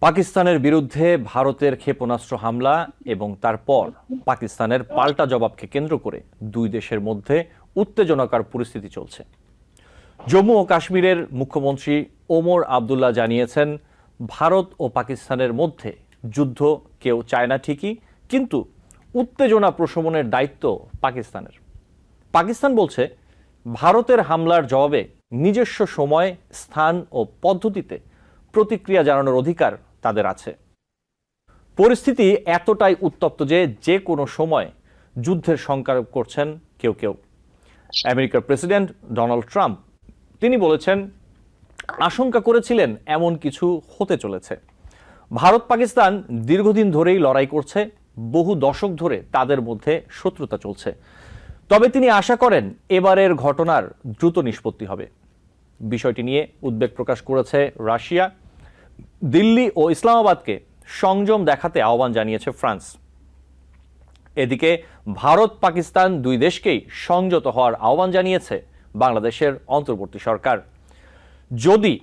পাকিস্তানের বিরুদ্ধে ভারতের ক্ষেপণাস্ত্র হামলা এবং তারপর পাকিস্তানের পাল্টা জবাবকে কেন্দ্র করে দুই দেশের মধ্যে উত্তেজনাকর পরিস্থিতি চলছে। জম্মু ও কাশ্মীরের মুখ্যমন্ত্রী ওমর আবদুল্লাহ জানিয়েছেন, ভারত ও পাকিস্তানের মধ্যে যুদ্ধ কেউ চায় না ঠিকই, কিন্তু উত্তেজনা প্রশমনের দায়িত্ব পাকিস্তানের। পাকিস্তান বলছে, ভারতের হামলার জবাবে নিজস্ব সময়, স্থান ও পদ্ধতিতে প্রতিক্রিয়া জানানোর অধিকার তাদের আছে। পরিস্থিতি এতটাই উত্তপ্ত যে কোনো সময় যুদ্ধের শঙ্কা করছেন কেউ কেউ। আমেরিকার প্রেসিডেন্ট ডোনাল্ড ট্রাম্প তিনি বলেছেন, আশঙ্কা করেছিলেন এমন কিছু হতে চলেছে। ভারত পাকিস্তান দীর্ঘদিন ধরেই লড়াই করছে, বহু দশক ধরে তাদের মধ্যে শত্রুতা চলছে। তবে তিনি আশা করেন এবারের ঘটনার দ্রুত নিষ্পত্তি হবে। বিষয়টি নিয়ে উদ্বেগ প্রকাশ করেছে রাশিয়া। দিল্লি ও ইসলামাবাদকে সংযম দেখাতে আহ্বান জানিয়েছে ফ্রান্স। এদিকে ভারত পাকিস্তান দুই দেশকেই সংযত হওয়ার আহ্বান জানিয়েছে বাংলাদেশের অন্তর্বর্তী সরকার। যদি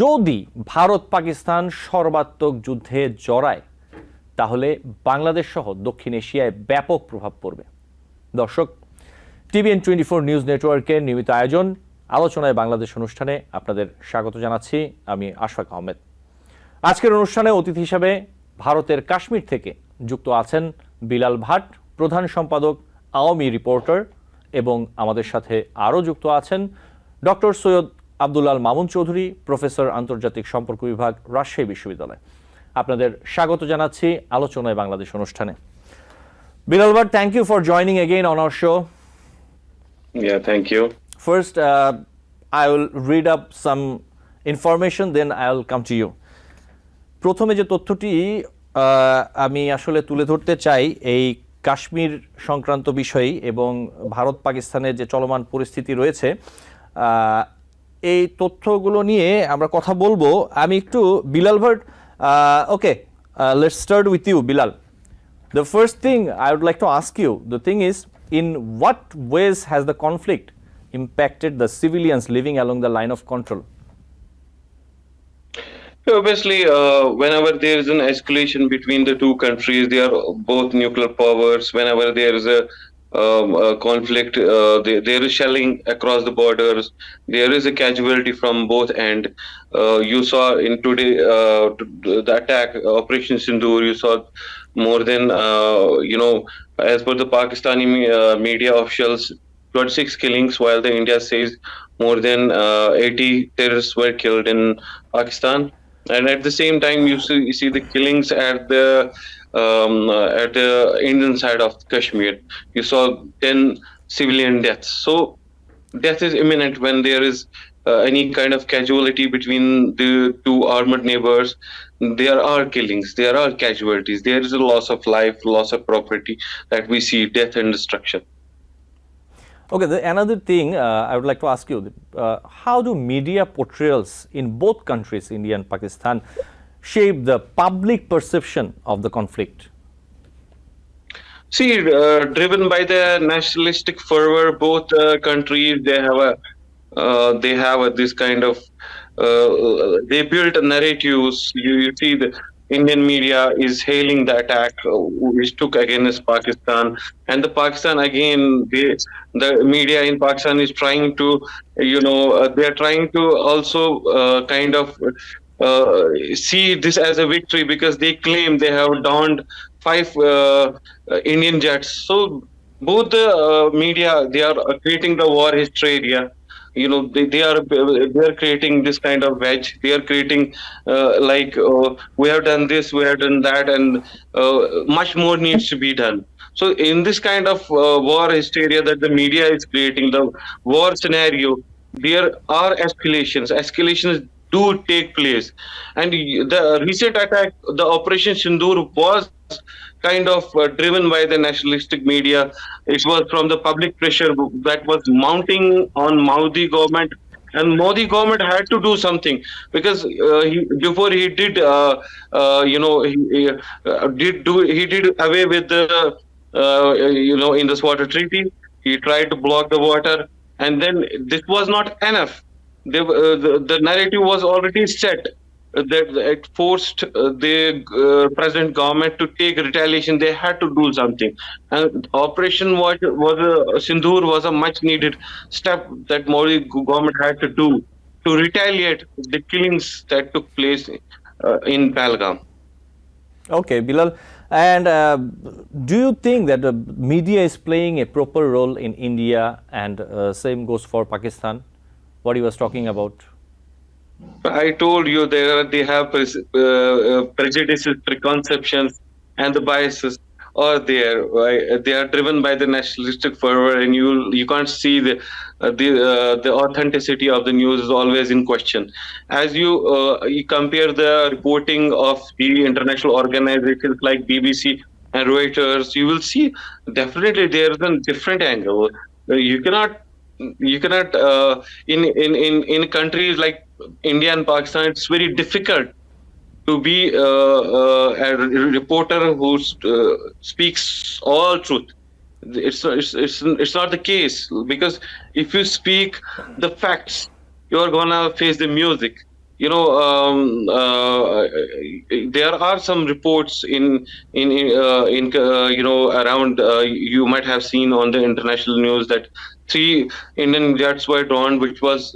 যদি ভারত পাকিস্তান সর্বাত্মক যুদ্ধে জড়ায়, তাহলে বাংলাদেশ সহ দক্ষিণ এশিয়ায় ব্যাপক প্রভাব পড়বে। দর্শক, টিভিএন 24 নিউজ নেটওয়ার্কের নিয়মিত আয়োজন আলোচনায় বাংলাদেশ অনুষ্ঠানে আপনাদের স্বাগত জানাচ্ছি। আমি আশফাক আহমেদ। আজকের অনুষ্ঠানে অতিথি হিসাবে ভারতের কাশ্মীর থেকে যুক্ত আছেন বিলাল ভাট, প্রধান সম্পাদক আওয়ামী রিপোর্টার, এবং আমাদের সাথে আরও যুক্ত আছেন ডক্টর সৈয়দ আব্দুল্লাল মামুন চৌধুরী, প্রফেসর, আন্তর্জাতিক সম্পর্ক বিভাগ, রাজশাহী বিশ্ববিদ্যালয়। আপনাদের স্বাগত জানাচ্ছি আলোচনায় বাংলাদেশ অনুষ্ঠানে। Bilal Bhatt, thank you for joining again on our show. Yeah, thank you. First, I will read up some information, then I will come to you. প্রথমে যে তথ্যটি আমি আসলে তুলে ধরতে চাই এই কাশ্মীর সংক্রান্ত বিষয় এবং ভারত পাকিস্তানের যে চলমান পরিস্থিতি রয়েছে, এই তথ্যগুলো নিয়ে আমরা কথা বলবো। আমি একটু Bilal Bhat, okay, let's start with you Bilal. The first thing I would like to ask you, the thing is, in what ways has the conflict impacted the civilians living along the line of control? Obviously, whenever there is an escalation between the two countries, they are both nuclear powers. Whenever there is a conflict, there is shelling across the borders. There is a casualty from both ends. You saw in today the attack, Operation Sindoor. You saw more than as per the Pakistani media officials, 26 killings, while the India says more than 80 terrorists were killed in Pakistan. And at the same time, you see the killings at the Indian side of Kashmir. You saw 10 civilian deaths. So death is imminent when there is any kind of casualty between the two armored neighbors. There are killings, there are casualties, there is a loss of life, loss of property that we see, death and destruction. Okay, another thing I would like to ask you, how do media portrayals in both countries, India and Pakistan, shape the public perception of the conflict? See, driven by the nationalistic fervor, both countries, they have this kind of they built narratives. You see the Indian media is hailing the attack which took against Pakistan, and the Pakistan again, the media in Pakistan is trying to, they are trying to also kind of see this as a victory, because they claim they have downed 5 Indian jets. So both the media, they are creating the war hysteria. They are creating this kind of wedge. They are creating we have done this, we have done that, and much more needs to be done. So in this kind of war hysteria that the media is creating, the war scenario, there are escalations do take place. And the recent attack, the Operation Sindoor, was kind of driven by the nationalistic media. It was from the public pressure that was mounting on Modi government, and Modi government had to do something, because he did away with the Indus Water Treaty. He tried to block the water, and then this was not enough. The narrative was already set that it forced the present government to take retaliation. They had to do something, and Operation was Sindoor was a much needed step that Modi government had to do to retaliate the killings that took place in Pahalgam. Okay, Bilal. And do you think that the media is playing a proper role in India, and same goes for Pakistan? What he was talking about? I told you they have prejudices, preconceptions, and the biases are there. Right? They are driven by the nationalistic fervor, and you can't see the authenticity of the news is always in question. As you compare the reporting of the international organizations like BBC and Reuters, you will see definitely there is a different angle. You cannot in countries like India and Pakistan, it's very difficult to be a reporter who speaks all truth. It's not the case, because if you speak the facts, you're gonna face the music. There are some reports around. You might have seen on the international news that 3 Indian jets were drawn, which was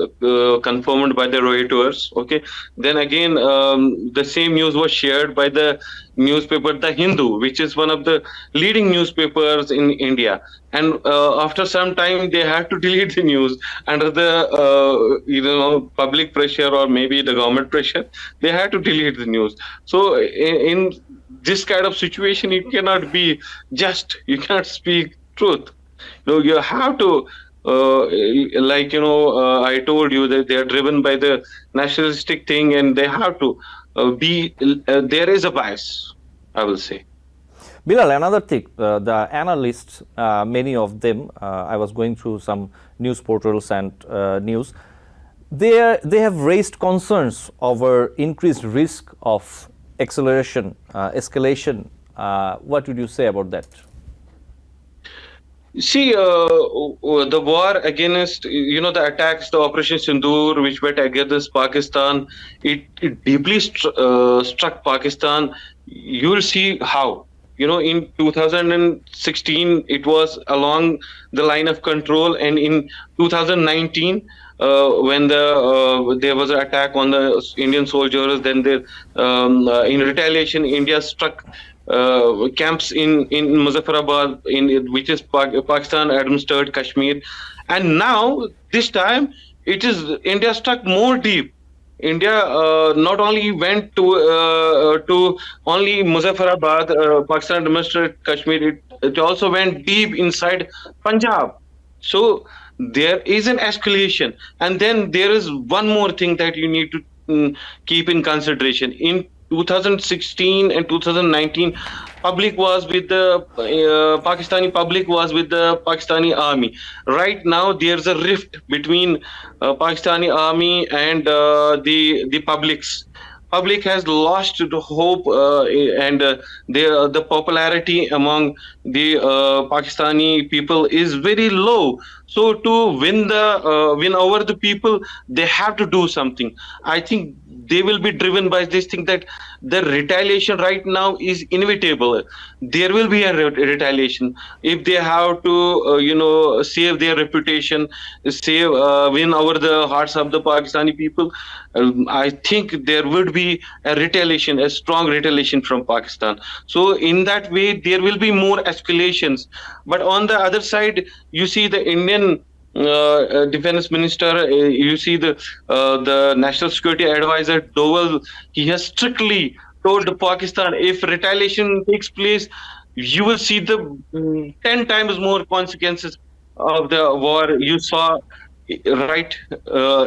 confirmed by the Reuters. Okay, then again, the same news was shared by the newspaper The Hindu, which is one of the leading newspapers in India. And after some time, they had to delete the news under the public pressure, or maybe the government pressure. They had to delete the news. So in this kind of situation, it cannot be just. You cannot speak truth. You have to, I told you that they are driven by the nationalistic thing, and they have to be. There is a bias, I will say. Bilal, another thing, the analysts, many of them, I was going through some news portals and news, they have raised concerns over increased risk of escalation. What would you say about that? See, the war against, the attacks, the Operation Sindoor, which went against Pakistan, it deeply struck Pakistan. You will see how. In 2016, it was along the line of control, and in 2019, when there was an attack on the Indian soldiers, then in retaliation, India struck camps in Muzaffarabad, which is Pakistan administered Kashmir, and now this time India struck more deep. India not only went to only Muzaffarabad, Pakistan administered Kashmir, it also went deep inside Punjab. So there is an escalation, and then there is one more thing that you need to keep in consideration. In 2016 and 2019, public was with the Pakistani public was with the Pakistani army. Right now, there's a rift between Pakistani army and the publics. Public has lost the hope, and the popularity among the Pakistani people is very low. So to win over the people, they have to do something. I think they will be driven by this thing that the retaliation right now is inevitable. There will be a retaliation if they have to, save their reputation, win over the hearts of the Pakistani people. I think there would be a retaliation, a strong retaliation from Pakistan. So in that way, there will be more escalations. But on the other side, you see the Indian defense minister, you see the national security advisor Doval, he has strictly told Pakistan, if retaliation takes place, you will see the 10 times more consequences of the war you saw right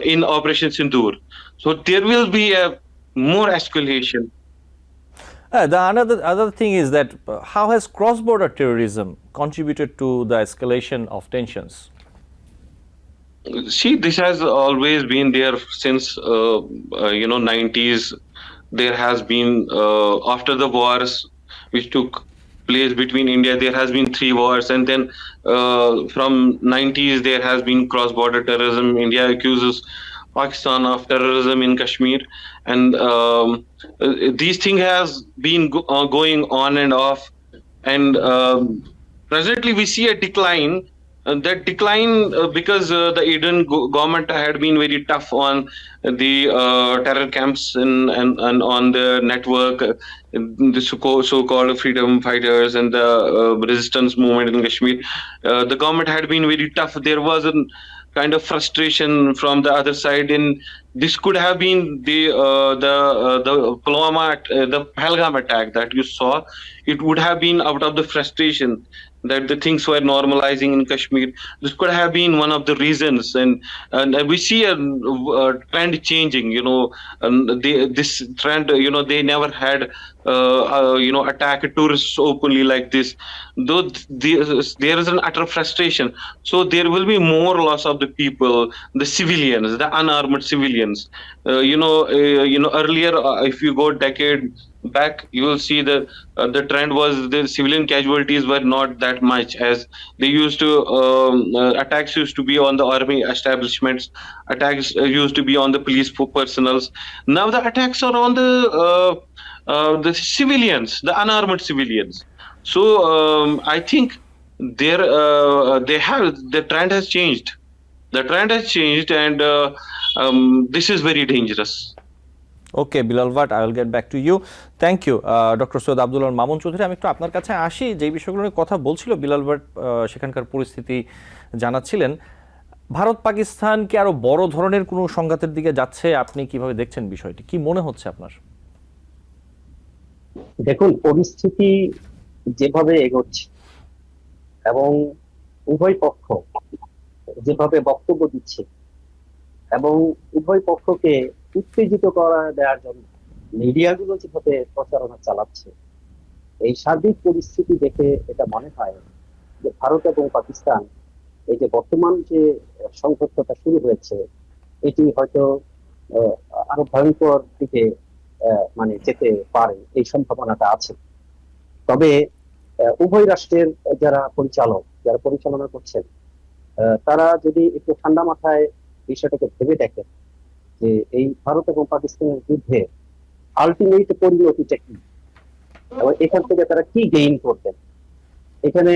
in Operation Sindoor. So there will be a more escalation. The other thing is that how has cross-border terrorism contributed to the escalation of tensions? See, this has always been there since 90s. There has been after the wars which took place between India, there has been 3 wars, and then from 90s there has been cross-border terrorism. India accuses Pakistan of terrorism in Kashmir, and these things has been going on and off, and presently we see a decline. That decline because the Eden government had been very tough on the terror camps and on the network, the so-called freedom fighters and the resistance movement in Kashmir. The government had been very tough. There was a kind of frustration from the other side, and this could have been the the Pahalgam attack that you saw. It would have been out of the frustration that the things were normalizing in Kashmir. This could have been one of the reasons, and we see a trend changing. This trend, they never had attack tourists openly like this. Though there is an utter frustration, so there will be more loss of the people, the civilians, the unarmed civilians. Earlier, if you go decade back, you will see the trend was the civilian casualties were not that much, as they used to attacks used to be on the army establishments, attacks used to be on the police personals. Now the attacks are on the civilians, the unarmed civilians. So I think the trend has changed. The trend has changed, and this is very dangerous. Okay Bilal Bhat, I will get back to you. Thank you doctor Syed Abdullah Mamun Chowdhury. আমি একটু আপনার কাছে আসি, যে বিষয়গুলো নিয়ে কথা বলছিল বিলাল ভাট, সেখানকার পরিস্থিতি জানাচ্ছিলেন। ভারত পাকিস্তান কি আরো বড় ধরনের কোনো সংঘাতের দিকে যাচ্ছে? আপনি কিভাবে দেখছেন বিষয়টি, কি মনে হচ্ছে আপনার? দেখুন, পরিস্থিতি যেভাবে এগোচ্ছে এবং উভয় পক্ষ যেভাবে বক্তব্য দিচ্ছে এবং উভয় পক্ষকে উত্তেজিত করা দেওয়ার জন্য মিডিয়াগুলো যেভাবে প্রচারণা চালাচ্ছে, এই সার্বিক পরিস্থিতি দেখে এটা মনে হয় যে ভারত এবং পাকিস্তান এই যে বর্তমান যে সংঘর্ষটা শুরু হয়েছে, এটি হয়তো আরো ভয়ঙ্কর দিকে মানে যেতে পারে, এই সম্ভাবনাটা আছে। তবে উভয় রাষ্ট্রের যারা পরিচালনা করছেন, তারা যদি একটু ঠান্ডা মাথায় বিষয়টাকে ভেবে দেখেন যে এই ভারত এবং পাকিস্তানের যুদ্ধে আলটিমেট পরিণতিটা কি এবং এখান থেকে তারা কি গেইন করবেন, এখানে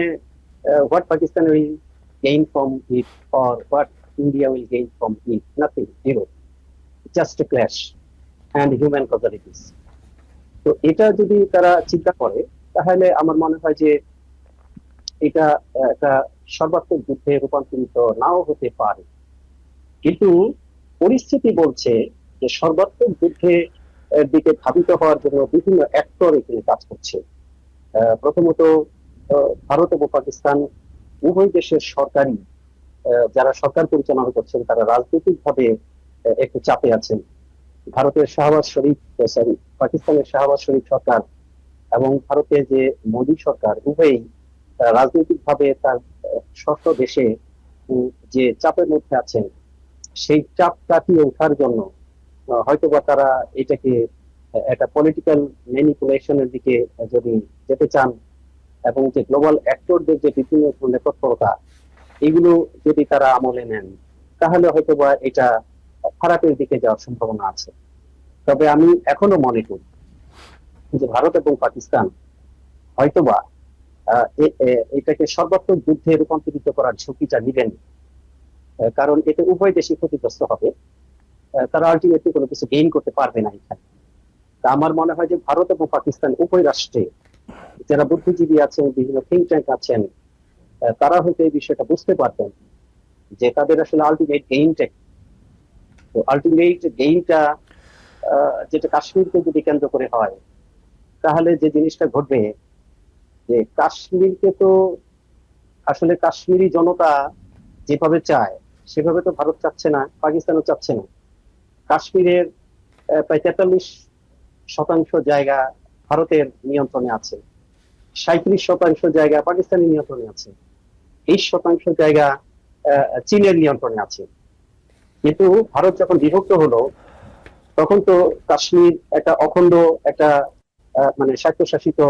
what Pakistan will gain from it or what India will gain from it, nothing, zero, just a clash and human casualties. তো এটা যদি তারা চিন্তা করে, তাহলে আমার মনে হয় যে এটা একটা সর্বাত্মক যুদ্ধে রূপান্তরিত নাও হতে পারে। কিন্তু পরিস্থিতি বলছে যে সর্বাত্মক যুদ্ধে দিকে ধাবিত হওয়ার জন্য বিভিন্ন অ্যাক্টর এখানে কাজ করছে। প্রথমত ভারত এবং পাকিস্তান উভয় দেশের সরকারি যারা সরকার পরিচালনা করছেন, তারা রাজনৈতিকভাবে একটু চাপে আছেন। ভারতের শাহবাজ শরীফ পাকিস্তানের শাহবাজ শরীফ সরকার এবং ভারতের যে মোদী সরকার, উভয়ই রাজনৈতিকভাবে তার ষষ্ঠ দেশে যে চাপের মধ্যে আছেন, সেই চাপ কাটিয়ে ওঠার জন্য হয়তোবা তারা এটাকে একটা পলিটিক্যাল ম্যানিপুলেশনের দিকে যদি যেতে চান এবং যে গ্লোবাল অ্যাক্টরদের যে বিভিন্ন ধরনের তৎপরতা, এগুলো যদি তারা আমলে নেন, তাহলে হয়তোবা এটা খারাপের দিকে যাওয়ার সম্ভাবনা আছে। তবে আমি এখনো মনে করি যে ভারত এবং পাকিস্তান হয়তোবা এটাকে সর্বাত্মক যুদ্ধে রূপান্তরিত করার ঝুঁকিটা নিবেন, কারণ এতে উভয় দেশই ক্ষতিগ্রস্ত হবে। তারা আলটিমেটলি কোনো কিছু গেইন করতে পারবে না এখানে। তা আমার মনে হয় যে ভারত এবং পাকিস্তান উভয় রাষ্ট্রে যারা বুদ্ধিজীবী আছেন, বিভিন্ন থিঙ্ক ট্যাঙ্ক আছেন, তারা হয়তো এই বিষয়টা বুঝতে পারবেন যে তাদের আসলে আলটিমেট গেইনটা, তো আলটিমেট গেইনটা যেটা কাশ্মীরকে যদি কেন্দ্র করে হয়, তাহলে যে জিনিসটা ঘটবে যে কাশ্মীরকে তো আসলে কাশ্মীরি জনতা যেভাবে চায় সেভাবে তো ভারত চাচ্ছে না, পাকিস্তানও চাচ্ছে না। কাশ্মীরের প্রায় 43% জায়গা ভারতের নিয়ন্ত্রণে আছে, 37% জায়গা পাকিস্তানি নিয়ন্ত্রণে আছে, 20% জায়গা চীনের নিয়ন্ত্রণে আছে। কিন্তু ভারত যখন বিভক্ত হলো, তখন তো কাশ্মীর একটা অখণ্ড একটা মানে স্বায়ত্তশাসিত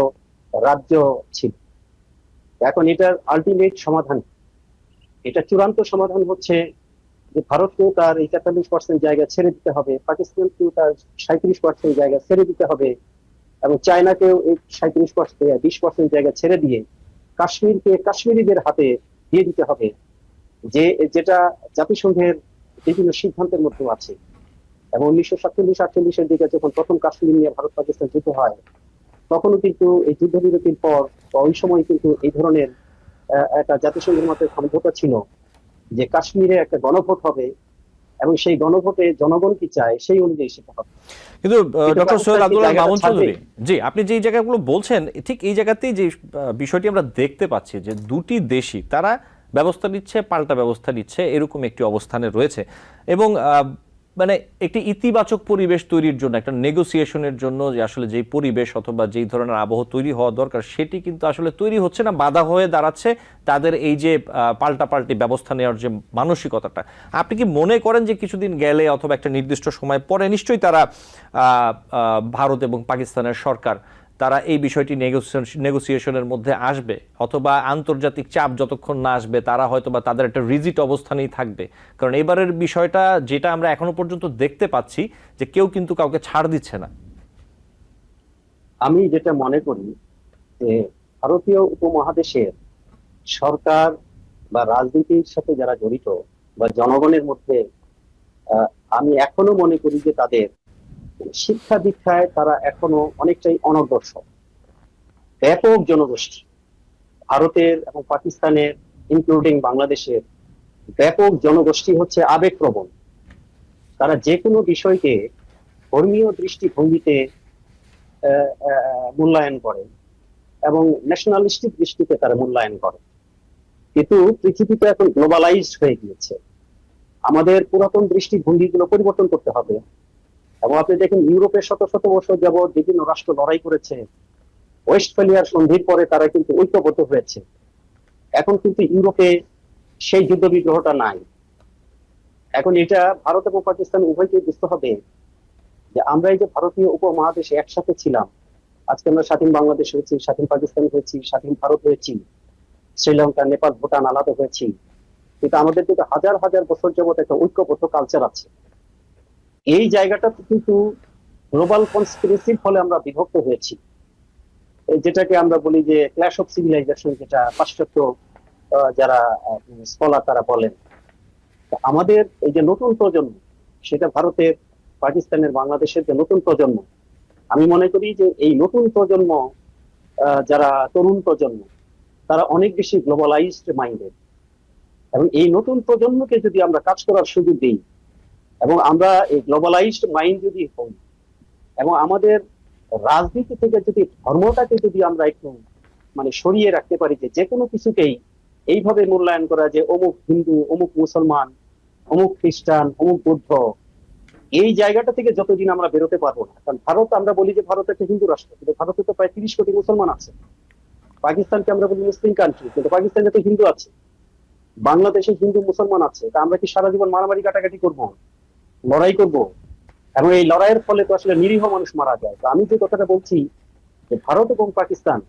রাজ্য ছিল। এখন এটার আলটিমেট সমাধান, এটা চূড়ান্ত সমাধান হচ্ছে যে ভারতকেও তার এই 43% জায়গা ছেড়ে দিতে হবে, পাকিস্তানকেও তার 37% জায়গা ছেড়ে দিতে হবে, এবং চায়নাকেও এই 20% জায়গা ছেড়ে দিয়ে কাশ্মীরকে কাশ্মীরিদের হাতে দিয়ে দিতে হবে, যেটা জাতিসংঘের বিভিন্ন সিদ্ধান্তের মধ্যে আছে। এবং 1947-48-এর দিকে যখন প্রথম কাশ্মীর নিয়ে ভারত পাকিস্তান যুদ্ধ হয়, তখনও কিন্তু এই যুদ্ধবিরতির পর বা ওই সময় কিন্তু এই ধরনের একটা জাতিসংঘের মধ্যে সমঝোতা ছিল যে কাশ্মীরে একটা গণভোট হবে, এবং সেই গণভোটে জনগণ কি চায় সেই অনুযায়ী সেটা হবে। কিন্তু ডক্টর সৈয়দ পাকিস্তান কি আব্দুল আল জায়গাটা মামুন চৌধুরী, ছাড়বে? জি, আপনি যেই জায়গাগুলো বলছেন ঠিক এই জায়গাতেই যে বিষয়টি আমরা দেখতে পাচ্ছি যে দুটি দেশই তারা ব্যবস্থা নিচ্ছে, পাল্টা ব্যবস্থা নিচ্ছে, এরকম একটি অবস্থানে রয়েছে। এবং মানে একটি ইতিবাচক পরিবেশ তৈরির জন্য, একটা নেগোসিয়েশনের জন্য যে আসলে যেই পরিবেশ অথবা যেই ধরনের আবহ তৈরি হওয়া দরকার সেটি কিন্তু আসলে তৈরি হচ্ছে না, বাধা হয়ে দাঁড়াচ্ছে তাদের এই যে পাল্টাপাল্টি ব্যবস্থা নেওয়ার যে মানসিকতাটা। আপনি কি মনে করেন যে কিছুদিন গেলে অথবা একটা নির্দিষ্ট সময় পরে নিশ্চয়ই তারা ভারত এবং পাকিস্তানের সরকার তারা এই বিষয়টি নেগোসিয়েশনের মধ্যে আসবে, অথবা আন্তর্জাতিক চাপ যতক্ষণ না আসবে তারা হয়তো বা তাদের একটা রিজিট অবস্থানেই থাকবে? কারণ এবারের বিষয়টা যেটা আমরা এখনো পর্যন্ত দেখতে পাচ্ছি যে কেউ কিন্তু কাউকে ছাড় দিচ্ছে না। আমি যেটা মনে করি যে ভারতীয় উপমহাদেশের সরকার বা রাজনীতির সাথে যারা জড়িত বা জনগণের মধ্যে, আমি এখনো মনে করি যে তাদের শিক্ষা দীক্ষায় তারা এখনো অনেকটাই অনগ্রসর। ব্যাপক জনগোষ্ঠী ভারতের এবং পাকিস্তানের, ইনক্লুডিং বাংলাদেশের ব্যাপক জনগোষ্ঠী হচ্ছে আবেগপ্রবণ। তারা যে কোনো বিষয়কে ধর্মীয় দৃষ্টিভঙ্গিতে মূল্যায়ন করে এবং ন্যাশনালিস্টিক দৃষ্টিতে তারা মূল্যায়ন করে। কিন্তু পৃথিবীতে এখন গ্লোবালাইজড হয়ে গিয়েছে, আমাদের পুরাতন দৃষ্টিভঙ্গিগুলো পরিবর্তন করতে হবে। এবং আপনি দেখেন ইউরোপের শত শত বছর যাবৎ বিভিন্ন রাষ্ট্র লড়াই করেছে, ওয়েস্টফালিয়ার সন্ধির পরে তারা কিন্তু ঐক্যবদ্ধ হয়েছে। এখন কিন্তু ইউরোপে সেই যুদ্ধ বিগ্রহটা নাই। এখন এটা ভারত এবং পাকিস্তান উভয়কে বুঝতে হবে যে আমরা এই যে ভারতীয় উপমহাদেশে একসাথে ছিলাম, আজকে আমরা স্বাধীন বাংলাদেশ হয়েছি, স্বাধীন পাকিস্তান হয়েছি, স্বাধীন ভারত হয়েছি, শ্রীলঙ্কা, নেপাল, ভুটান আলাদা হয়েছি, কিন্তু আমাদের কিন্তু হাজার হাজার বছর যাবত একটা ঐক্যবদ্ধ কালচার আছে। এই জায়গাটা কিন্তু গ্লোবাল কনস্পিরেসির ফলে আমরা বিভক্ত হয়েছি, যেটাকে আমরা বলি যে ক্ল্যাশ অফ সিভিলাইজেশন, যেটা পাশ্চাত্য যারা স্কলার তারা বলেন। আমাদের এই যে নতুন প্রজন্ম, সেটা ভারতের, পাকিস্তানের, বাংলাদেশের যে নতুন প্রজন্ম, আমি মনে করি যে এই নতুন প্রজন্ম, যারা তরুণ প্রজন্ম, তারা অনেক বেশি গ্লোবালাইজড মাইন্ডেড। এবং এই নতুন প্রজন্মকে যদি আমরা কাজ করার সুযোগ দিই এবং আমরা এই গ্লোবালাইজড মাইন্ড যদি হই, এবং আমাদের রাজনীতি থেকে যদি ধর্মটাকে যদি আমরা একটু মানে সরিয়ে রাখতে পারি, যে কোনো কিছুকেই এইভাবে মূল্যায়ন করা যে অমুক হিন্দু, অমুক মুসলমান, অমুক খ্রিস্টান, অমুক বৌদ্ধ, এই জায়গাটা থেকে যতদিন আমরা বেরোতে পারবো না। কারণ ভারত, আমরা বলি যে ভারত একটা হিন্দু রাষ্ট্র, কিন্তু ভারতে তো প্রায় 30 কোটি মুসলমান আছে। পাকিস্তানকে আমরা বলি মুসলিম কান্ট্রি, কিন্তু পাকিস্তানে তো হিন্দু আছে। বাংলাদেশে হিন্দু মুসলমান আছে, তা আমরা কি সারা জীবন মারামারি কাটাকাটি করব, লড়াই করব? এবং এই লড়াইয়ের ফলে তো আসলে নিরীহ মানুষ মারা যায়। তো আমি যে কথাটা বলছি যে ভারত এবং পাকিস্তান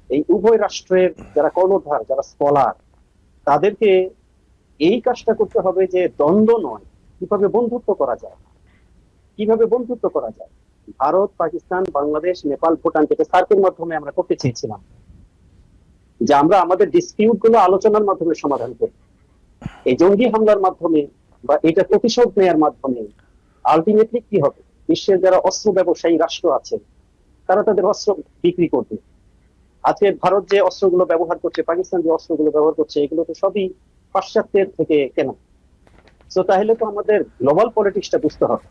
এই উভয় রাষ্ট্রের যারা কর্ণধার, যারা স্কলার, তাদেরকে এই কাজটা করতে হবে যে দ্বন্দ্ব নয়, কিভাবে বন্ধুত্ব করা যায়, কিভাবে বন্ধুত্ব করা যায়। ভারত, পাকিস্তান, বাংলাদেশ, নেপাল, ভুটান, যেটা সার্কের মাধ্যমে আমরা করতে চেয়েছিলাম, যে আমরা আমাদের ডিসপিউট গুলো আলোচনার মাধ্যমে সমাধান করি। এই জঙ্গি হামলার মাধ্যমে বা এটা প্রতিশোধ নেওয়ার মাধ্যমে আলটিমেটলি কি হবে? বিশ্বের যারা অস্ত্র ব্যবসায়ী রাষ্ট্র আছে, তারা তাদের অস্ত্র বিক্রি করবে। আজকে ভারত যে অস্ত্রগুলো ব্যবহার করছে, পাকিস্তান যে অস্ত্রগুলো ব্যবহার করছে, এগুলো তো সবই পাশ্চাত্যের থেকে কেনা। তো তাহলে তো আমাদের গ্লোবাল পলিটিক্সটা বুঝতে হবে।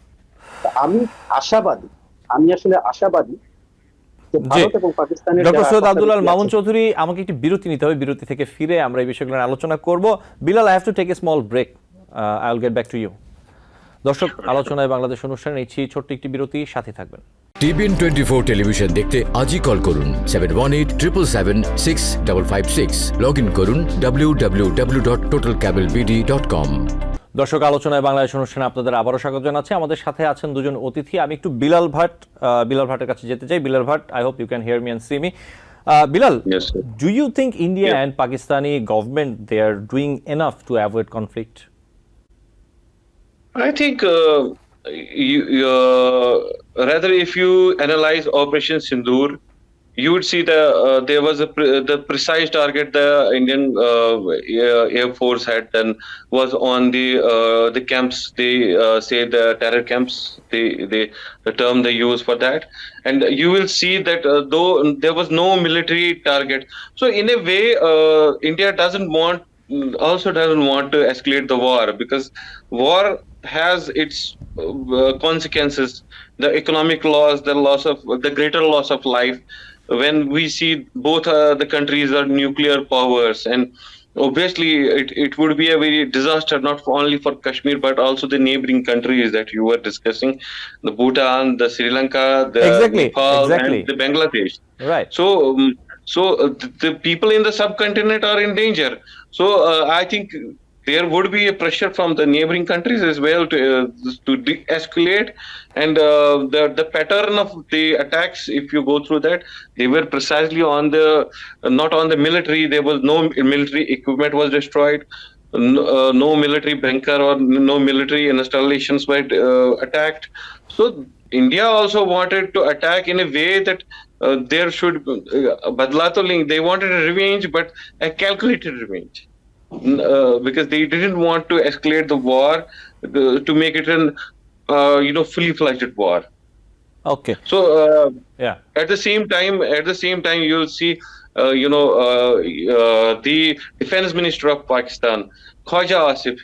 আমি আশাবাদী, আমি আসলে আশাবাদী যে ভারত এবং পাকিস্তানের ডক্টর সৈয়দ আব্দুল আল মামুন চৌধুরী, আমাকে একটি বিরতি নিতে হবে, বিরতি থেকে ফিরে আমরা এই বিষয়গুলো আলোচনা করব। Bilal, I have to take a small break, I will get back to you. দর্শক, আলোচনায় বাংলাদেশ অনুষ্ঠানে নিচ্ছি ছোট্ট একটি বিরতি, সাথে থাকবেন। TBN 24 টেলিভিশন দেখতে আজই কল করুন 7187776556। লগ ইন করুন www.totalcablebd.com। দর্শক, আলোচনায় বাংলাদেশ অনুষ্ঠানে আপনাদের আবারও স্বাগত জানাচ্ছি। আমাদের সাথে আছেন দুজন অতিথি। আমি একটু বিলাল ভাটের কাছে যেতে চাই। Bilal Bhat, I hope you can hear me and see me. Bilal, Yes, sir. do you think India Yeah. and Pakistani government, they are doing enough to avoid conflict? I think rather if you analyze Operation Sindoor, you would see there was the precise target the Indian Air Force had done was on the camps. They say the terror camps. They the term they use for that, and you will see that though there was no military target, so in a way, India doesn't want also doesn't want to escalate the war because war has its consequences, the economic loss, the greater loss of life. When we see both the countries are nuclear powers, and obviously it would be a very disaster not only for Kashmir but also the neighboring countries that you were discussing, the Bhutan, the Sri Lanka, the Exactly, Nepal, exactly. and the Bangladesh. Right. So the people in the subcontinent are in danger. So I think there would be a pressure from the neighboring countries as well to de-escalate, and the pattern of the attacks, if you go through that, they were precisely on the not on the military. There was no military equipment was destroyed. No military bunker or no military installations were attacked. So India also wanted to attack in a way that there should badla to ling. They wanted a revenge, but a calculated revenge, because they didn't want to escalate the war to make it an fully fledged war. Okay. So Yeah. at the same time, you'll see, the defense minister of Pakistan, Khwaja Asif,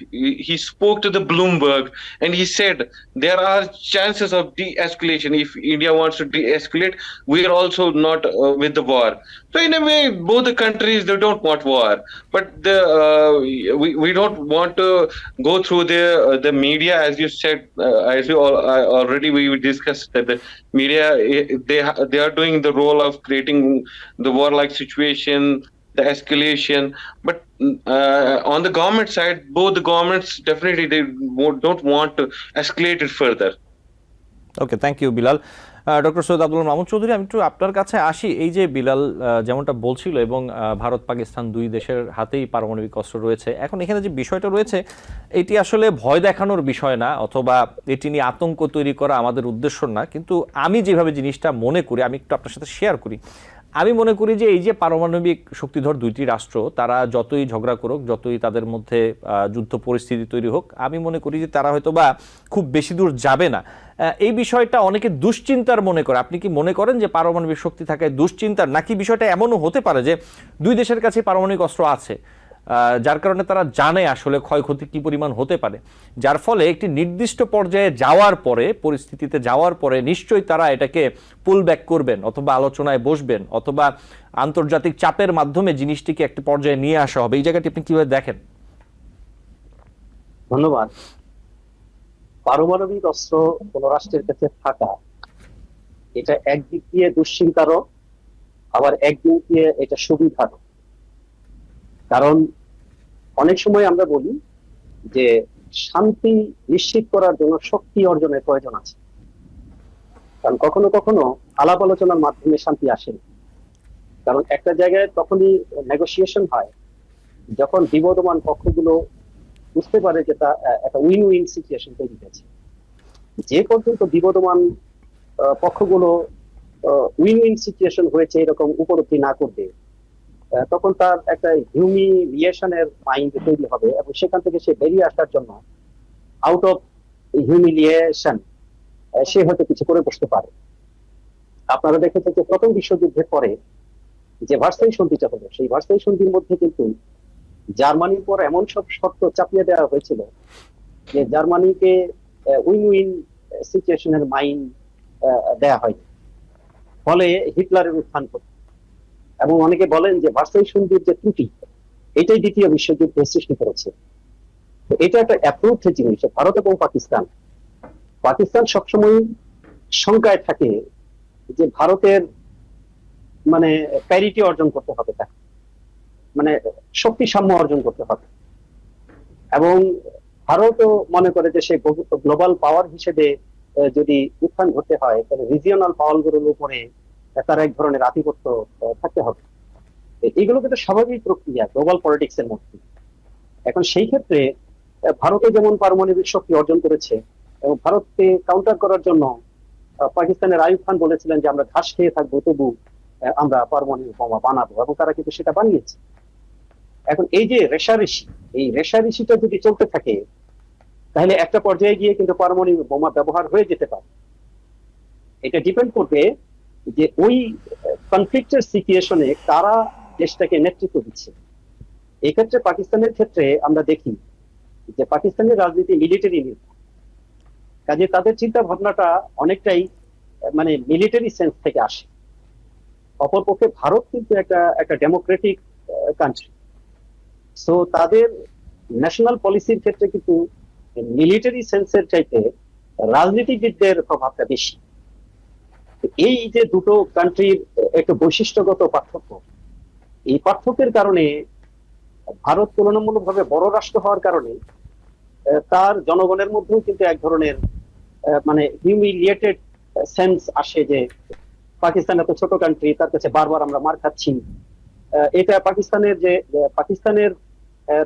he spoke to the Bloomberg and he said there are chances of de-escalation. If India wants to de-escalate, we are also not with the war. So in a way, both the countries, they don't want war, but we don't want to go through the media, as you said, as you already we discussed that the media, they are doing the role of creating the warlike situation, the escalation. But on the government side, both the governments definitely they don't want to escalate it further. Okay, thank you Bilal. Doctor Syed Abdul Mamun Chowdhury, আমি একটু আপনার কাছে আসি। এই যে বিলাল যেমনটা বলছিল, এবং ভারত পাকিস্তান দুই দেশের হাতেই পারমাণবিক অস্ত্র রয়েছে, এখন এখানে যে বিষয়টা রয়েছে এটি আসলে ভয় দেখানোর বিষয় না, অথবা এটি নিয়ে আতঙ্ক তৈরি করা আমাদের উদ্দেশ্য না, কিন্তু আমি যেভাবে জিনিসটা মনে করি, আমি একটু আপনার সাথে শেয়ার করি। আমি মনে করি যে এই যে পারমাণবিক শক্তিধর দুইটি রাষ্ট্র, তারা যতই ঝগড়া করুক, যতই তাদের মধ্যে যুদ্ধ পরিস্থিতি তৈরি হোক, আমি মনে করি যে তারা হয়তো বা খুব বেশি দূর যাবে না। এই বিষয়টা অনেকে দুশ্চিন্তার মনে করে। আপনি কি মনে করেন যে পারমাণবিক শক্তি থাকায় দুশ্চিন্তার, নাকি বিষয়টা এমনও হতে পারে যে দুই দেশের কাছে পারমাণবিক অস্ত্র আছে, যার কারণে তারা জানে আসলে ক্ষয়ক্ষতি কি পরিমাণ হতে পারে, যার ফলে একটি নির্দিষ্ট পর্যায়ে যাওয়ার পরে, পরিস্থিতিতে যাওয়ার পরে নিশ্চয়ই তারা এটাকে পুল ব্যাক করবেন, অথবা আলোচনায় বসবেন, অথবা আন্তর্জাতিক চাপের মাধ্যমে জিনিসটিকে একটি পর্যায়ে নিয়ে আসা হবে। এই জায়গাটি আপনি কিভাবে দেখেন? ধন্যবাদ। পারমাণবিক অস্ত্র কোন রাষ্ট্রের কাছে থাকা, এটা একদিক দিয়ে দুশ্চিন্তারও, আবার একদিক দিয়ে এটা সুবিধারও। কারণ অনেক সময় আমরা বলি যে শান্তি নিশ্চিত করার জন্য শক্তি অর্জনের প্রয়োজন আছে, কারণ কখনো কখনো আলাপ আলোচনার মাধ্যমে শান্তি আসে না। কারণ একটা জায়গায় তখনই নেগোসিয়েশন হয় যখন বিবদমান পক্ষগুলো বুঝতে পারে যে তা একটা উইন উইন সিচুয়েশন তৈরি হয়েছে। যে পর্যন্ত বিবদমান পক্ষগুলো উইন উইন সিচুয়েশন হয়েছে এরকম উপলব্ধি না করবে, তখন তার একটা হিউমিলিয়েশনের মাইন্ড তৈরি হবে, এবং সেখান থেকে সে বেরিয়ে আসার জন্য আউট অফ হিউমিলিয়েশন সে হয়তো কিছু করে বসতে পারে। আপনারা দেখেছেন যে প্রথম বিশ্বযুদ্ধের পরে যে ভার্সাই সন্ধিটা হলো, সেই ভার্সাই সন্ধির মধ্যে কিন্তু জার্মানির পর এমন সব শর্ত চাপিয়ে দেওয়া হয়েছিল যে জার্মানিকে উইন উইন সিচুয়েশনের মাইন্ড দেয়া হয়নি, ফলে হিটলারের উত্থান ঘটে। এবং অনেকে বলেন যে ভার্সাই সন্ধির যে ত্রুটি, এটাই দ্বিতীয় বিশ্বযুদ্ধের সৃষ্টি করেছে। এটা একটা অ্যাপ্রুভড জিনিস। ভারত এবং পাকিস্তান সবসময় শঙ্কায় থাকে যে ভারতের মানে প্যারিটি অর্জন করতে হবে, তাকে মানে শক্তি সাম্য অর্জন করতে হবে, এবং ভারতও মনে করে যে সে গ্লোবাল পাওয়ার হিসেবে যদি উত্থান ঘটতে হয় তাহলে রিজিওনাল পাওয়ারগুলোর উপরে তার এক ধরনের আধিপত্য থাকতে হবে। এগুলো কিন্তু স্বাভাবিক প্রক্রিয়া গ্লোবাল পলিটিক্স এর মধ্যে। এখন সেই ক্ষেত্রে ভারতে যেমন পারমাণবিক শক্তি অর্জন করেছে, এবং ভারতকে কাউন্টার করার জন্য পাকিস্তানের আইয়ুব খান বলেছিলেন যে আমরা ঘাস খেয়ে থাকবো, তবু আমরা পারমাণবিক বোমা বানাবো, এবং তারা কিন্তু সেটা বানিয়েছে। এখন এই যে রেষারেষি, এই রেষারেষিটা যদি চলতে থাকে, তাহলে একটা পর্যায়ে গিয়ে কিন্তু পারমাণবিক বোমা ব্যবহার হয়ে যেতে পারে। এটা ডিপেন্ড করবে যে ওই কনফ্লিক্টের সিচুয়েশনে কারা দেশটাকে নেতৃত্ব দিচ্ছে। এক্ষেত্রে পাকিস্তানের ক্ষেত্রে আমরা দেখি যে পাকিস্তানের রাজনীতি মিলিটারি নির্ভর, কাজে তাদের চিন্তা ভাবনাটা অনেকটাই মানে মিলিটারি সেন্স থেকে আসে। অপরপক্ষে ভারত কিন্তু একটা ডেমোক্রেটিক কান্ট্রি, সো তাদের ন্যাশনাল পলিসির ক্ষেত্রে কিন্তু মিলিটারি সেন্সের চাইতে রাজনীতিবিদদের প্রভাবটা বেশি। এই যে দুটো কান্ট্রির একটু বৈশিষ্ট্যগত পার্থক্য, এই পার্থক্যের কারণে ভারত তুলনামূলকভাবে বড় রাষ্ট্র হওয়ার কারণে তার জনগণের মধ্যেও কিন্তু এক ধরনের মানে হিউমিলিয়েটেড সেন্স আসে যে পাকিস্তান এত ছোট কান্ট্রি, তার কাছে বারবার আমরা মার খাচ্ছি। এটা পাকিস্তানের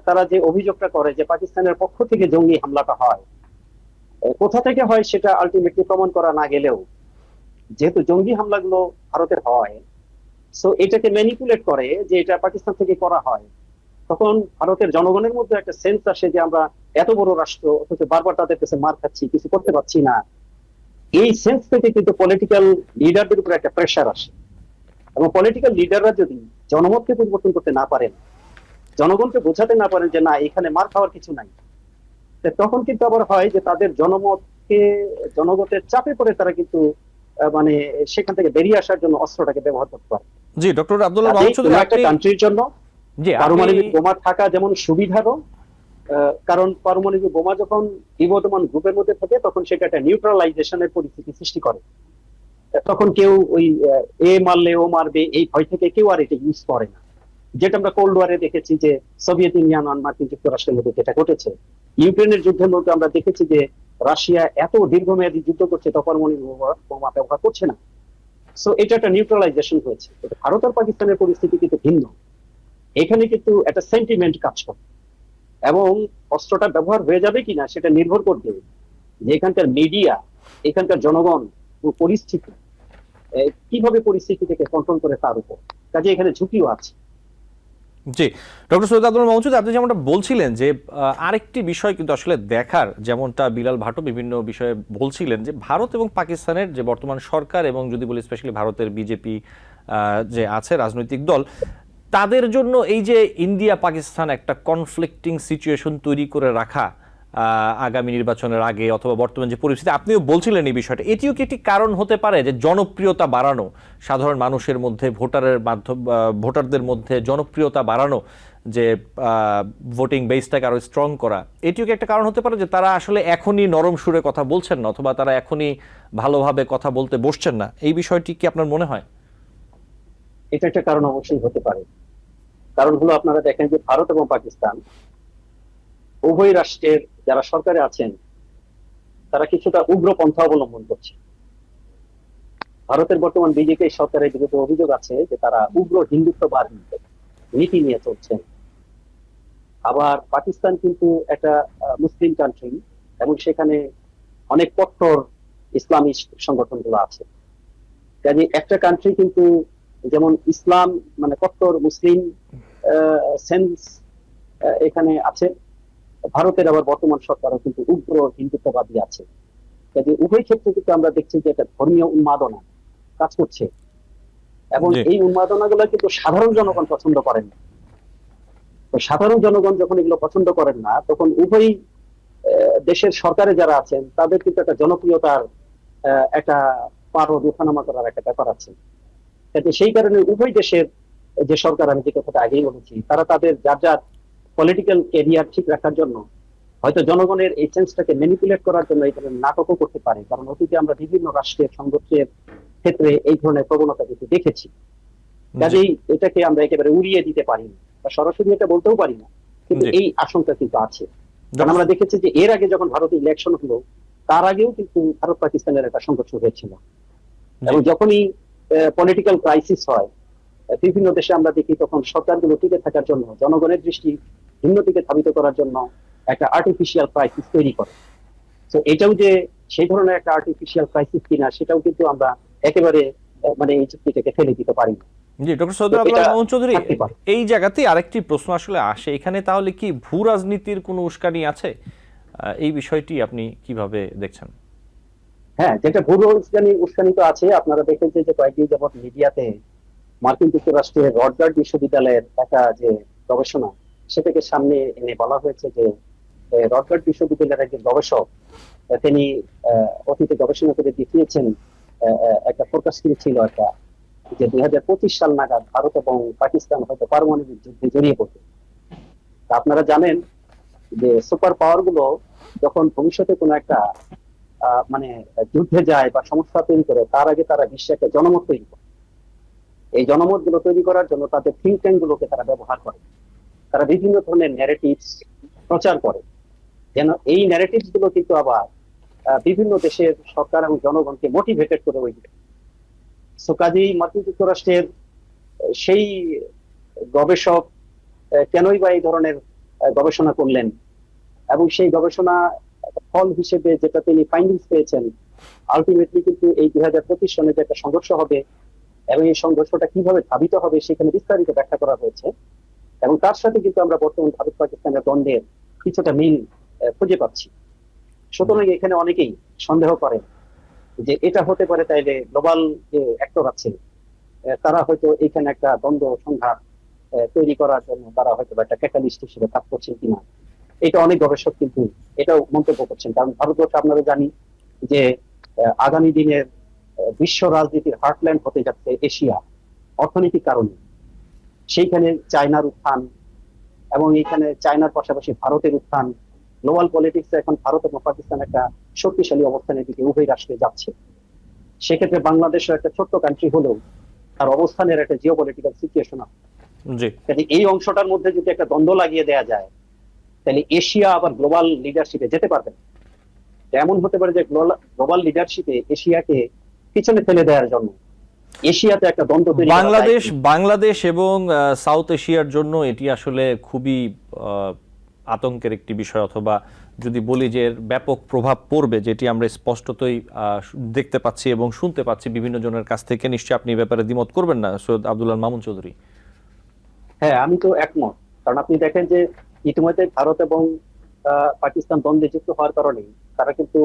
তারা যে অভিযোগটা করে যে পাকিস্তানের পক্ষ থেকে জঙ্গি হামলাটা হয়, কোথা থেকে হয় সেটা আলটিমেটলি প্রমাণ করা না গেলেও, যেহেতু জঙ্গি হামলাগুলো ভারতের হয়, সো এটাকে ম্যানিপুলেট করে যে এটা পাকিস্তান থেকে করা হয়, তখন ভারতের জনগণের মধ্যে একটা সেন্স আসে যে আমরা এত বড় রাষ্ট্র, অথচ বারবার তাদের কাছে মার খাচ্ছি, কিছু করতে পারছি না। এই সেন্স থেকে কিন্তু পলিটিক্যাল লিডারদের উপর একটা প্রেশার আসে, এবং পলিটিক্যাল লিডাররা যদি জনমতকে পরিবর্তন করতে না পারেন, জনগণকে বোঝাতে না পারেন যে না এখানে মার খাওয়ার কিছু নাই, তখন কিন্তু আবার হয় যে তাদের জনগণের চাপে পড়ে তারা কিন্তু মানে সেখান থেকে বেরিয়ে আসার জন্য অস্ত্রটাকে ব্যবহার করতে পারে। জি, ডক্টর আব্দুল্লাহ মাহমুদ চৌধুরী, একটা কান্ট্রির জন্য জি পারমাণবিক বোমা থাকা যেমন সুবিধারও, কারণ পারমাণবিক বোমা যখন বিবদমান গ্রুপের মধ্যে থাকে তখন সেটা একটা নিউট্রালাইজেশনের পরিস্থিতি সৃষ্টি করে। তখন কেউ ওই এ মারলে ও মারবে এই ভয় থেকে কেউ আর এটা ইউজ করে না, যেটা আমরা কোল্ড ওয়ারে দেখেছি যে সোভিয়েত ইউনিয়ন আর মার্কিন যুক্তরাষ্ট্রের মধ্যে যেটা ঘটেছে। ইউক্রেনের যুদ্ধের মধ্যে আমরা দেখেছি যে রাশিয়া এত দীর্ঘমেয়াদী যুদ্ধ করছে, তখন পারমাণবিক বোমা ব্যবহার করছে না। সো এটা একটা নিউট্রালাইজেশন হয়েছে। ভারত আর পাকিস্তানের পরিস্থিতি কিন্তু ভিন্ন। এখানে কিন্তু একটা সেন্টিমেন্ট কাজ করে, এবং অস্ত্রটা ব্যবহার হয়ে যাবে কিনা সেটা নির্ভর করবে যে এখানকার মিডিয়া, এখানকার জনগণ পরিস্থিতি কিভাবে পরিস্থিতিটাকে কন্ট্রোল করে তার উপর। কাজে এখানে ঝুঁকিও আছে। জি, ডক্টর সৈয়দ আব্দুল মাহমুদ, আপনি যেমনটা বলছিলেন যে আরেকটি বিষয় কিন্তু আসলে দেখার, যেমনটা বিলাল ভাটও বিভিন্ন বিষয়ে বলছিলেন যে ভারত এবং পাকিস্তানের যে বর্তমান সরকার, এবং যদি বলি স্পেশালি ভারতের বিজেপি যে আছে রাজনৈতিক দল, তাদের জন্য এই যে ইন্ডিয়া পাকিস্তান একটা কনফ্লিক্টিং সিচুয়েশন তৈরি করে রাখা আগামী নির্বাচনের আগে অথবা বর্তমান যে পরিস্থিতি, আপনিও বলছিলেন এই বিষয়টা, এটিও কি একটি কারণ হতে পারে যে জনপ্রিয়তা বাড়ানো, সাধারণ মানুষের মধ্যে ভোটারদের মধ্যে জনপ্রিয়তা বাড়ানো, যে ভোটিং বেসটাকে আরো স্ট্রং করা, এটিও কি একটা কারণ হতে পারে যে তারা আসলে এখনই নরম সুরে কথা বলছেন না, অথবা তারা এখনই ভালোভাবে কথা বলতে বসছেন না? এই বিষয়টি কি আপনার মনে হয়? এটা একটা কারণ অবশ্যই হতে পারে। কারণ হলো আপনারা দেখেন যে ভারত এবং পাকিস্তান উভয় রাষ্ট্রের যারা সরকারে আছেন তারা কিছুটা উগ্রপন্থা অবলম্বন করছে। ভারতের বর্তমান বিজেপি সরকারের বিরুদ্ধে অভিযোগ আছে যে তারা উগ্র হিন্দুত্ববাদী নীতি নিয়ে চলছেন। আবার পাকিস্তান কিন্তু একটা মুসলিম কান্ট্রি, এবং সেখানে অনেক কট্টর ইসলামী সংগঠনগুলো আছে। কাজে একটা কান্ট্রি কিন্তু যেমন ইসলাম মানে কট্টর মুসলিম সেন্স এখানে আছে, ভারতের আবার বর্তমান সরকারও কিন্তু উগ্র হিন্দুত্ববাদী আছে। কাজে উভয় ক্ষেত্রে কিন্তু আমরা দেখছি যে একটা ধর্মীয় উন্মাদনা কাজ করছে, এবং এই উন্মাদনাগুলো কিন্তু সাধারণ জনগণ পছন্দ করেন না। তো সাধারণ জনগণ যখন এগুলো পছন্দ করেন না, তখন উভয় দেশের সরকারে যারা আছেন তাদের কিন্তু একটা জনপ্রিয়তার একটা পারদ ওঠানামা করার একটা ব্যাপার আছে। সেই কারণে উভয় দেশের যে সরকার, আমি যে কথাটা আগেই বলেছি, তারা তাদের যার যার পলিটিক্যাল ক্যারিয়ার ঠিক রাখার জন্য হয়তো জনগণের এই সেন্সটাকে ম্যানিপুলেট করার জন্য এই ধরনের নাটকও করতে পারে। কারণ অতীতে আমরা বিভিন্ন রাষ্ট্রের সংঘর্ষের ক্ষেত্রে এই ধরনের প্রবণতা কিন্তু দেখেছি। কাজেই এটাকে আমরা একেবারে উড়িয়ে দিতে পারি না, বা সরাসরি এটা বলতেও পারি না, কিন্তু এই আশঙ্কা কিন্তু আছে। কারণ আমরা দেখেছি যে এর আগে যখন ভারতে ইলেকশন হলো, তার আগেও কিন্তু ভারত পাকিস্তানের একটা সংঘর্ষ হয়েছিল, এবং যখনই পলিটিক্যাল ক্রাইসিস হয় বিভিন্ন দেশে আমরা দেখি তখন সরকারগুলো টিকে থাকার জন্য, জনগণের দৃষ্টি ভিন্ন দিকে ধাবিত করার জন্য একটা আর্টিফিশিয়াল ক্রাইসিস তৈরি করে। তো এটাও যে সেই ধরনের একটা আর্টিফিশিয়াল ক্রাইসিস কিনা সেটাও কিন্তু আমরা একেবারে মানে এই চুক্তি থেকে ফেলে দিতে পারি না। জি, ডক্টর সৈয়দ তো আব্দুল এটা মামুন চৌধুরী, থাকতে পারে। এই জায়গাতেই আরেকটি প্রশ্ন আসলে আসে, এখানে তাহলে কি ভূ রাজনীতির কোনো উস্কানি আছে? এই বিষয়টি আপনি কিভাবে দেখছেন? হ্যাঁ, যেটা ভুল উস্কানি তো আছে। আপনারা দেখেছেন যে কয়েকদিন যাবৎ মিডিয়াতে মার্কিন যুক্তরাষ্ট্রের রডগার্ড বিশ্ববিদ্যালয়ের একটা যে গবেষণা সেটাকে সামনে এনে বলা হয়েছে যে রডগার্ড বিশ্ববিদ্যালয়ের একজন গবেষক তিনি অতীতে গবেষণা করে দেখিয়েছেন, একটা ফোরকাস্টিং ছিল একটা, যে 2025 সাল নাগাদ ভারত এবং পাকিস্তান হয়তো পারমাণবিক যুদ্ধে জড়িয়ে পড়বে। তা আপনারা জানেন যে সুপার পাওয়ার গুলো যখন ভবিষ্যতে কোনো একটা মানে যুদ্ধে যায় বা সমস্যা তৈরি করে, তার আগে তারা বিশ্বে একটা জনমত তৈরি করে। এই জনমত গুলো তৈরি করার জন্য তাদের থিঙ্ক ট্যাঙ্ক গুলোকে তারা ব্যবহার করে। তারা বিভিন্ন ধরনের ন্যারেটিভস প্রচার করে, যেন এই ন্যারেটিভস গুলো কিন্তু আবার বিভিন্ন দেশের সরকার এবং জনগণকে মোটিভেটেড করে ওই দিকে। সো কাজেই মার্কিন যুক্তরাষ্ট্রের সেই গবেষক কেনই বা এই ধরনের গবেষণা করলেন, এবং সেই গবেষণা ফল হিসেবে যেটা তিনি ফাইন্ডিংস পেয়েছেন, আলটিমেটলি কিন্তু এই 2025 সনে যে একটা সংঘর্ষ হবে এবং এই সংঘর্ষটা কিভাবে ধাবিত হবে সেখানে বিস্তারিত ব্যাখ্যা করা হয়েছে। এবং তার সাথে কিন্তু আমরা বর্তমান ভারত পাকিস্তানের দ্বন্দ্বের কিছুটা মিল খুঁজে পাচ্ছি। সুতরাং এখানে অনেকেই সন্দেহ করেন যে এটা হতে পারে তাইলে গ্লোবাল যে অ্যাক্টর আছে তারা হয়তো এখানে একটা দ্বন্দ্ব সংঘাত তৈরি করার জন্য তারা হয়তো একটা ক্যাটালিস্ট হিসেবে কাজ করছেন কিনা, এটা অনেক গবেষক কিন্তু এটাও মন্তব্য করছেন। কারণ ভারতবর্ষ আপনারা জানি যে আগামী দিনের বিশ্ব রাজনীতির হার্টল্যান্ড হতে যাচ্ছে এশিয়া অর্থনৈতিক কারণে। সেইখানে চায়নার উত্থান এবং এখানে চায়নার পাশাপাশি ভারতের উত্থান, গ্লোবাল পলিটিক্সে এখন ভারত এবং পাকিস্তান একটা শক্তিশালী অবস্থানের দিকে উভয় রাষ্ট্রে যাচ্ছে। সেক্ষেত্রে বাংলাদেশের একটা ছোট্ট কান্ট্রি হলেও তার অবস্থানের একটা জিওপলিটিক্যাল সিচুয়েশন আছে। জি, এই অংশটার মধ্যে যদি একটা দ্বন্দ্ব লাগিয়ে দেওয়া যায় তাহলে এশিয়া আবার গ্লোবাল লিডারশিপে যেতে পারবে না। এমন হতে পারে যে গ্লোবাল লিডারশিপে এশিয়াকে পিছনে ফেলে দেওয়ার জন্য এশিয়াতে একটা দ্বন্দ্ব তৈরি বাংলাদেশ এবং সাউথ এশিয়ার জন্য এটি আসলে খুবই আতঙ্কের একটি বিষয়, অথবা যদি বলি যে এর ব্যাপক প্রভাব পড়বে, যেটি আমরা স্পষ্টতই দেখতে পাচ্ছি এবং শুনতে পাচ্ছি বিভিন্ন জনের কাছ থেকে। নিশ্চয়ই আপনি এই ব্যাপারে দ্বিমত করবেন না সৈয়দ আব্দুল মামুন চৌধুরী? হ্যাঁ, আমি তো একমত। কারণ আপনি দেখেন যে ইতিমধ্যে ভারত এবং পাকিস্তান দ্বন্দ্বে যুক্ত হওয়ার কারণে তারা কিন্তু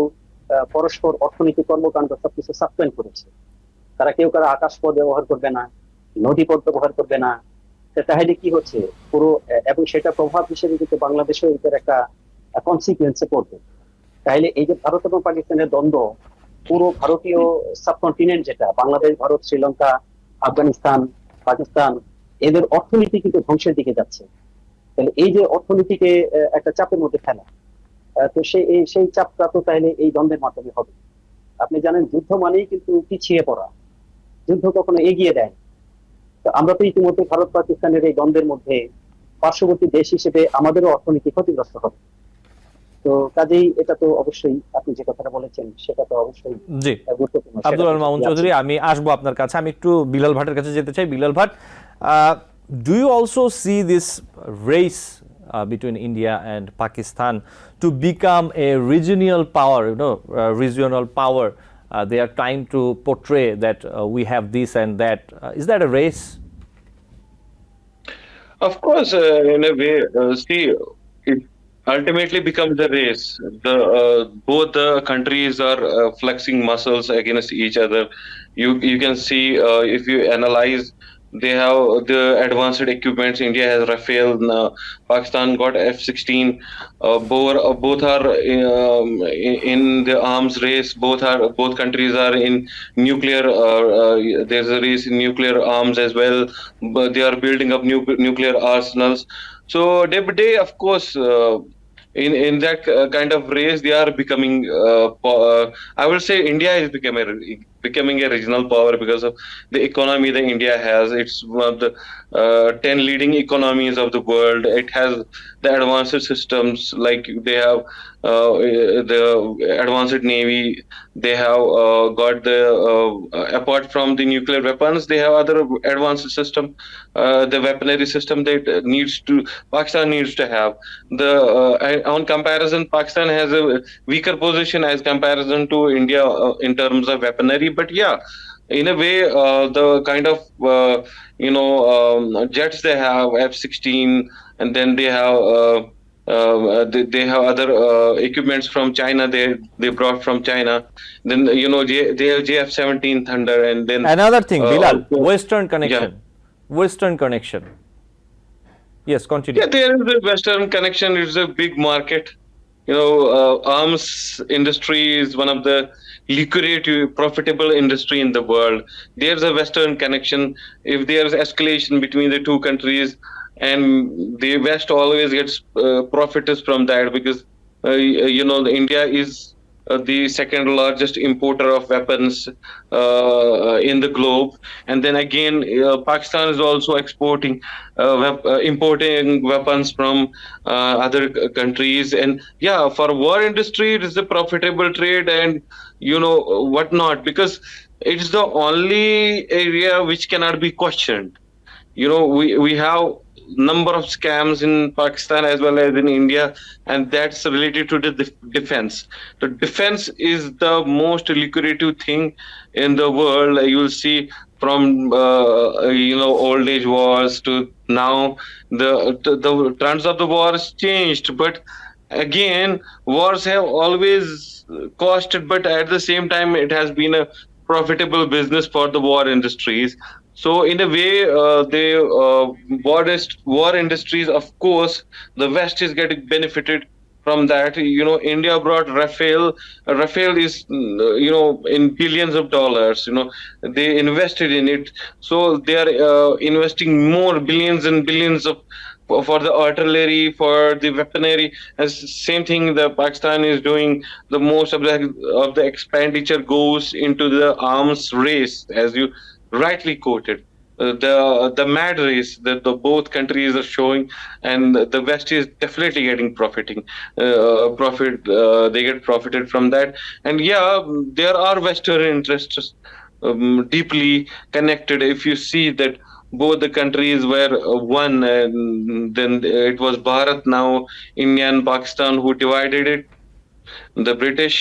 পরস্পর অর্থনৈতিক কর্মকাণ্ড সবকিছু সাসপেন্ড করেছে। তারা কেউ কারো আকাশপথ ব্যবহার করবে না, নদীপথ ব্যবহার করবে না। তাহলে কি হচ্ছে পুরো, এবং সেটা প্রভাব হিসেবে কিন্তু বাংলাদেশেও এটার একটা কনসিকুয়েন্সে পড়বে। তাহলে এই যে ভারত এবং পাকিস্তানের দ্বন্দ্ব, পুরো ভারতীয় সাবকন্টিনেন্ট যেটা বাংলাদেশ, ভারত, শ্রীলঙ্কা, আফগানিস্তান, পাকিস্তান, এদের অর্থনীতি কিন্তু ধ্বংসের দিকে যাচ্ছে। তাহলে এই যে অর্থনীতিকে একটা চাপের মধ্যে ফেলা, তো সেই চাপটা তো তাহলে এই দ্বন্দ্বের মাধ্যমে হবে। আপনি জানেন যুদ্ধ মানেই কিন্তু পিছিয়ে পড়া, যুদ্ধ কখনো এগিয়ে দেয়। তো আমরা তো ইতিমধ্যে ভারত পাকিস্তানের এই দ্বন্দ্বের মধ্যে পার্শ্ববর্তী দেশ হিসেবে আমাদেরও অর্থনীতি ক্ষতিগ্রস্ত হবে। তো কাজেই এটা তো অবশ্যই আপনি যে কথাটা বলেছেন সেটা তো অবশ্যই জি, গুরুত্বপূর্ণ। আব্দুল মামুন চৌধুরী, আমি আসবো আপনার কাছে। আমি একটু বিলাল ভাটের কাছে যেতে চাই। Bilal Bhat, do you also see this race between India and Pakistan to become a regional power, regional power? They are trying to portray that we have this and that. Is that a race? Of course, in a way, see, it ultimately becomes a race. Both the countries are flexing muscles against each other. You can see if you analyze, they have the advanced equipments. India has Rafale. Pakistan got F-16. Both are in the arms race. Both countries are in nuclear. There's a race in nuclear arms as well. But they are building up nuclear arsenals. So day by day, of course. In that kind of race, they are becoming. I will say India is becoming a regional power because of the economy that India has. It's one of the 10 leading economies of the world. It has the advanced systems, like they have the advanced navy. They have got the apart from the nuclear weapons, they have other advanced system, the weaponry system that Pakistan needs to have. The on comparison, Pakistan has a weaker position as comparison to India in terms of weaponry. But yeah, in a way, the kind of jets they have, F-16, and then they have. They have other equipments from China. They brought from China. Then they have JF-17 Thunder, and then Another thing, Bilal, also- Western connection. Western connection. Yes, continue. Yeah, there is a Western connection. It's a big market. Arms industry is one of the lucrative, profitable industry in the world. There's a Western connection. If there's escalation between the two countries, and the West always gets profits from that, because India is the second largest importer of weapons in the globe, and then again Pakistan is also importing weapons from other countries. And yeah, for war industry it is a profitable trade, and whatnot, because it's the only area which cannot be questioned. We have number of scams in Pakistan as well as in India, and that's related to the defense. The defense is the most lucrative thing in the world. You'll see from old age wars to now, the trends of the wars changed, but again, wars have always costed, but at the same time it has been a profitable business for the war industries. So in a way, the war industries, of course, the West is getting benefited from that. India brought Rafale. Rafale is, in billions of dollars. They invested in it. So they are investing more billions and billions for the artillery, for the weaponry. As same thing, the Pakistan is doing. The most of the expenditure goes into the arms race, as you rightly quoted, the mad race that the both countries are showing, and the West is definitely getting they get profited from that. And yeah, there are Western interests deeply connected. If you see that both the countries were one, and then it was Bharat, now India and Pakistan, who divided it. The British.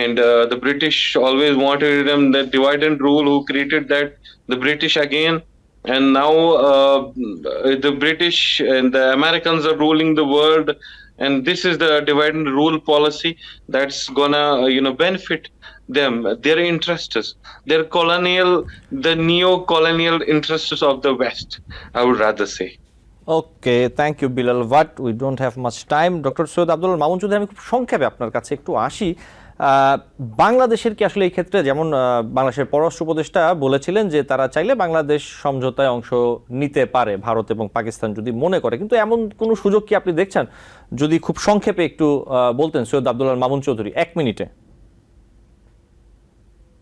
And the British always wanted them, that divide and rule, who created that, the British again. And now the British and the Americans are ruling the world. And this is the divide and rule policy that's gonna, benefit them, their interests, the neo-colonial interests of the West, I would rather say. Okay, thank you Bilal Bhat. We don't have much time. Doctor Syed Abdul Mamun Chowdhury, আমি খুব সংক্ষেপে আপনার কাছে একটু আসি। বাংলাদেশের কি আসলে এই ক্ষেত্রে, যেমন বাংলাদেশের পররাষ্ট্র উপদেষ্টা বলেছিলেন যে তারা চাইলে বাংলাদেশ সমঝোতায় অংশ নিতে পারে ভারত এবং পাকিস্তান যদি মনে করে, কিন্তু এমন কোনো সুযোগ কি আপনি দেখছেন? যদি খুব সংক্ষেপে একটু বলতেন সৈয়দ আব্দুল মামুন চৌধুরী, 1 মিনিটে।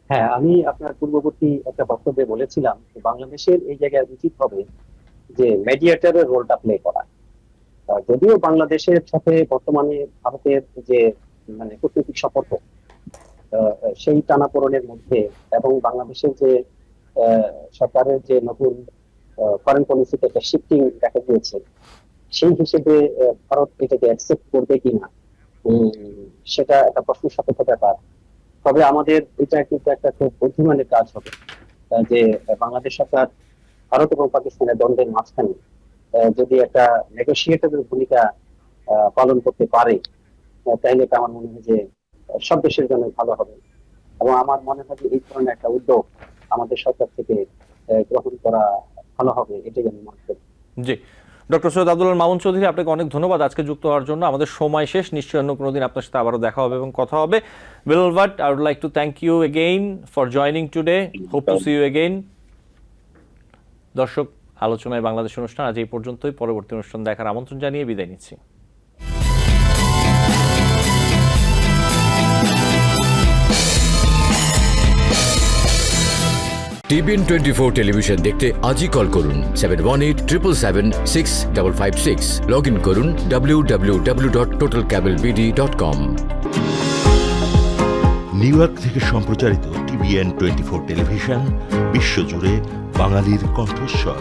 হ্যাঁ, আমি আপনার পূর্ববর্তী একটা বক্তব্যে বলেছিলাম যে বাংলাদেশের এই জায়গায় উচিত হবে যে মেডিয়েটরের রোলটা প্লে করা। যদিও বাংলাদেশের সাথে বর্তমানে ভারতের যে কূটনৈতিক সম্পর্ক, সেই টানাপোড়েনের মধ্যে এবং বাংলাদেশের যে সরকারের যে নতুন ফরেন পলিসিতে একটা শিফটিং দেখা গিয়েছে, সেই হিসেবে ভারত এটাকে অ্যাকসেপ্ট করবে কিনা সেটা একটা প্রশ্ন সাপেক্ষ ব্যাপার। তবে আমাদের এটা কিন্তু একটা খুব বুদ্ধিমানের কাজ হবে যে বাংলাদেশ সরকার ভারত এবং পাকিস্তানের দ্বন্দ্বের মাঝখানে যদি একটা নেগোসিয়েটরের ভূমিকা পালন করতে পারে, তাহলে আমার মনে হয় যে সব দেশের জন্য ভালো হবে। এবং আমার মনে হয় যে এই ধরনের একটা উদ্যোগ আমাদের সরকার থেকে গ্রহণ করা ভালো হবে, এটাই আমি মনে করি। জি, ডক্টর সৈয়দ আব্দুল মামুন চৌধুরী, আপনাকে অনেক ধন্যবাদ আজকে যুক্ত হওয়ার জন্য। আমাদের সময় শেষ, নিশ্চয়ই অন্য কোনো দিন আপনার সাথে আবারও দেখা হবে এবং কথা হবে। Bilal Bhat, I would like to thank you again for joining today. Hope to see you again. দর্শক, আলোচনায় বাংলাদেশ অনুষ্ঠান আজ এই পর্যন্তই। পরবর্তী অনুষ্ঠান দেখার আমন্ত্রণ জানিয়ে বিদায় নিচ্ছি। টিভিএন 24 টেলিভিশন দেখতে আজই কল করুন 7187776556। লগ ইন করুন www.totalcablebd.com। নিউ ইয়র্ক থেকে সম্প্রচারিত টিভিএন 24 টেলিভিশন বিশ্বজুড়ে বাঙালির কণ্ঠস্বর।